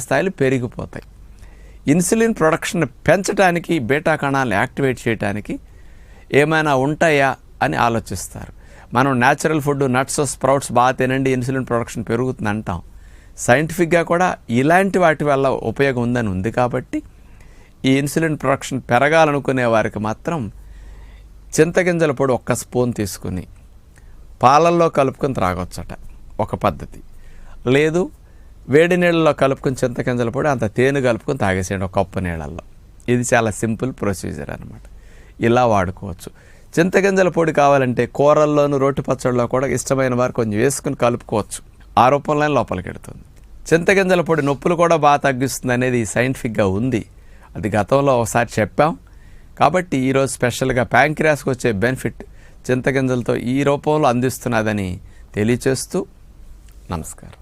స్థాయిలు పెరిగిపోతాయి. Insulin production పెంచడానికి, బీటా కణాలను యాక్టివేట్ చేయడానికి ఏమైనా ఉంటాయా అని ఆలోచిస్తారు. మనం న్యాచురల్ ఫుడ్, నట్స్, స్ప్రౌట్స్ బాగా తినండి, ఇన్సులిన్ ప్రొడక్షన్ పెరుగుతుంది అంటాం. సైంటిఫిక్గా కూడా ఇలాంటి వాటి వల్ల ఉపయోగం ఉందని ఉంది. కాబట్టి ఈ ఇన్సులిన్ ప్రొడక్షన్ పెరగాలనుకునే వారికి మాత్రం చింతగింజల పొడి 1 స్పూన్ తీసుకుని పాలల్లో కలుపుకొని త్రాగొచ్చట ఒక పద్ధతి. లేదు వేడి నీళ్ళలో కలుపుకొని చింతగింజల పొడి అంత తేనె కలుపుకొని తాగేసేయండి 1 కప్పు నీళ్ళల్లో. ఇది చాలా సింపుల్ ప్రొసీజర్ అనమాట. ఇలా వాడుకోవచ్చు. చింతగింజల పొడి కావాలంటే కూరల్లోనూ, రోటి పచ్చడిలో కూడా ఇష్టమైన వారు కొంచెం వేసుకుని కలుపుకోవచ్చు. ఆ రూపంలో లోపలికి వెడుతుంది. చింతగింజల పొడి నొప్పులు కూడా బాగా తగ్గిస్తుంది అనేది సైంటిఫిక్గా ఉంది. అది గతంలో ఒకసారి చెప్పాం. కాబట్టి ఈరోజు స్పెషల్గా ప్యాంక్రియాస్కి వచ్చే బెనిఫిట్ చింతగింజలతో ఈ రూపంలో అందిస్తున్నదని తెలియచేస్తూ నమస్కారం.